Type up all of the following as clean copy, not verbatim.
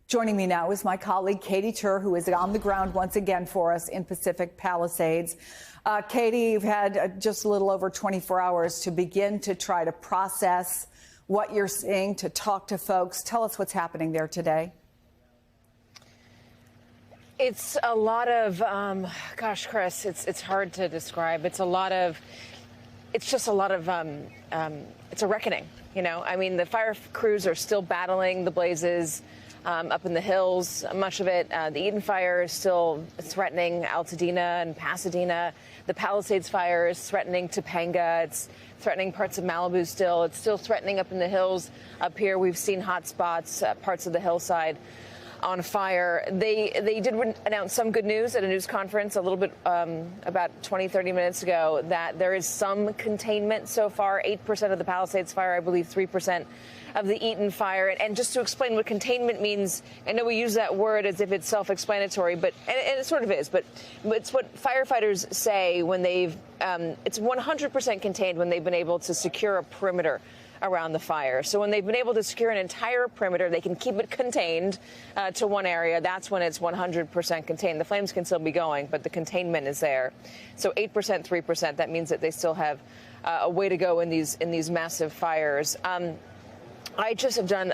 Joining me now is my colleague, Katie Tur, who is on the ground once again for us in Pacific Palisades. Katie, you've had just a little over 24 hours to begin to try to process what you're seeing, to talk to folks. Tell us what's happening there today. It's a lot of, gosh, Chris, it's hard to describe. It's just a lot of, it's a reckoning, you know? I mean, the fire crews are still battling the blazes up in the hills. Much of it, the Eaton fire is still threatening Altadena and Pasadena. The Palisades fire is threatening Topanga. It's threatening parts of Malibu still. It's still threatening up in the hills. Up here, we've seen hot spots, parts of the hillside on fire. They did announce some good news at a news conference a little bit about 20-30 minutes ago that there is some containment so far. 8% of the Palisades fire, I believe 3% of the Eaton fire. And just to explain what containment means, I know we use that word as if it's self-explanatory, but and it sort of is, but it's what firefighters say when they've it's 100% contained when they've been able to secure a perimeter around the fire. So when they've been able to secure an entire perimeter, they can keep it contained to one area. That's when it's 100% contained. The flames can still be going, but the containment is there. So 8%, 3%, that means that they still have a way to go in these massive fires. I just have done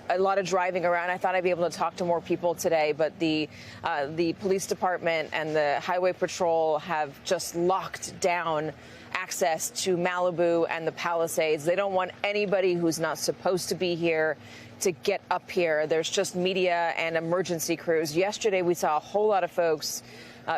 a lot of driving around. I thought I'd be able to talk to more people today, but the police department and the highway patrol have just locked down access to Malibu and the Palisades. They don't want anybody who's not supposed to be here to get up here. There's just media and emergency crews. Yesterday, we saw a whole lot of folks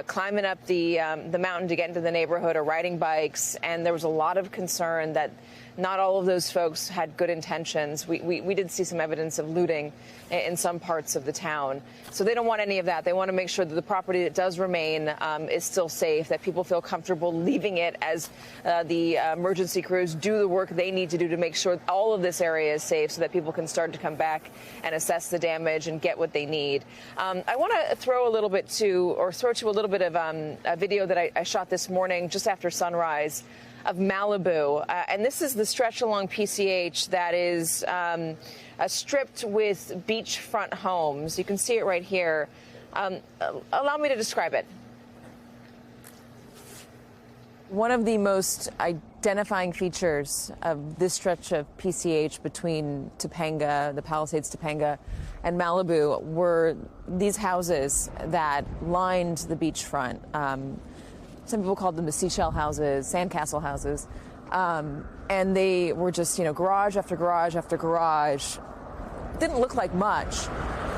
climbing up the mountain to get into the neighborhood or riding bikes, and there was a lot of concern that not all of those folks had good intentions. We did see some evidence of looting in some parts of the town. So they don't want any of that. They want to make sure that the property that does remain is still safe, that people feel comfortable leaving it as the emergency crews do the work they need to do to make sure all of this area is safe so that people can start to come back and assess the damage and get what they need. I want to throw to a little bit of a video that I shot this morning just after sunrise of Malibu. And this is the stretch along PCH that is stripped with beachfront homes. You can see it right here. Allow me to describe it. One of the most identifying features of this stretch of PCH between Topanga, the Palisades Topanga, and Malibu were these houses that lined the beachfront. Some people called them the seashell houses, sandcastle houses. And they were just, garage after garage after garage. Didn't look like much.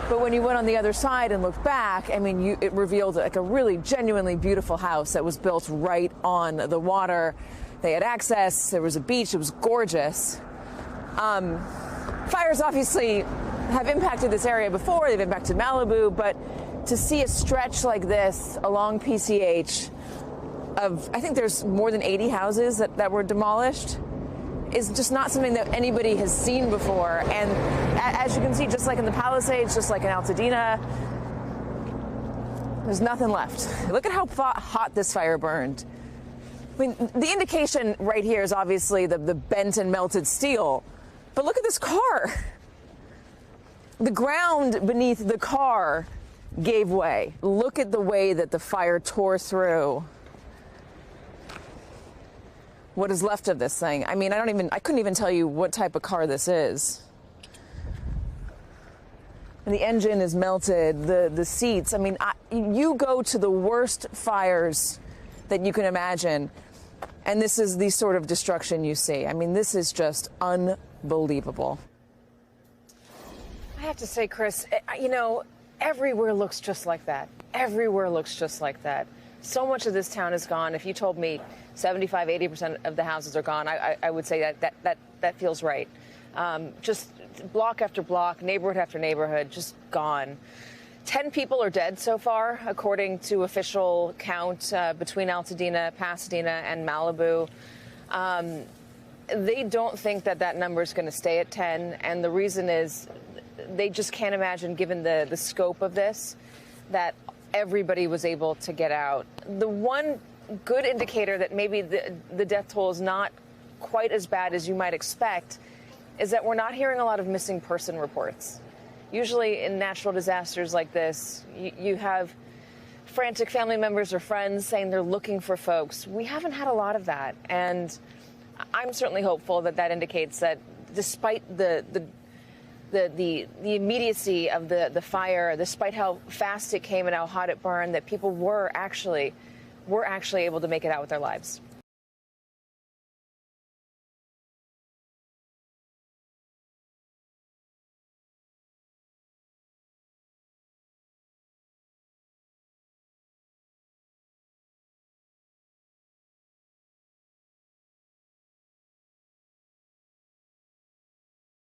But when you went on the other side and looked back, I mean, it revealed like a really genuinely beautiful house that was built right on the water. They had access. There was a beach. It was gorgeous. Fires obviously have impacted this area before. They've impacted Malibu. But to see a stretch like this along PCH I think there's more than 80 houses that were demolished, is just not something that anybody has seen before. And as you can see, just like in the Palisades, just like in Altadena, there's nothing left. Look at how hot this fire burned. I mean, the indication right here is obviously the bent and melted steel, but look at this car. The ground beneath the car gave way. Look at the way that the fire tore through what is left of this thing. I mean, I couldn't even tell you what type of car this is. And the engine is melted, the seats. I mean, you go to the worst fires that you can imagine, and this is the sort of destruction you see. I mean, this is just unbelievable. I have to say, Chris, everywhere looks just like that. Everywhere looks just like that. So much of this town is gone. If you told me 75, 80% of the houses are gone, I would say that feels right. Just block after block, neighborhood after neighborhood, just gone. 10 people are dead so far, according to official count between Altadena, Pasadena, and Malibu. They don't think that number is going to stay at 10, and the reason is they just can't imagine, given the scope of this, that everybody was able to get out. The one good indicator that maybe the death toll is not quite as bad as you might expect is that we're not hearing a lot of missing person reports. Usually in natural disasters like this, you have frantic family members or friends saying they're looking for folks. We haven't had a lot of that. And I'm certainly hopeful that that indicates that despite the immediacy of the fire, despite how fast it came and how hot it burned, that people were actually able to make it out with their lives.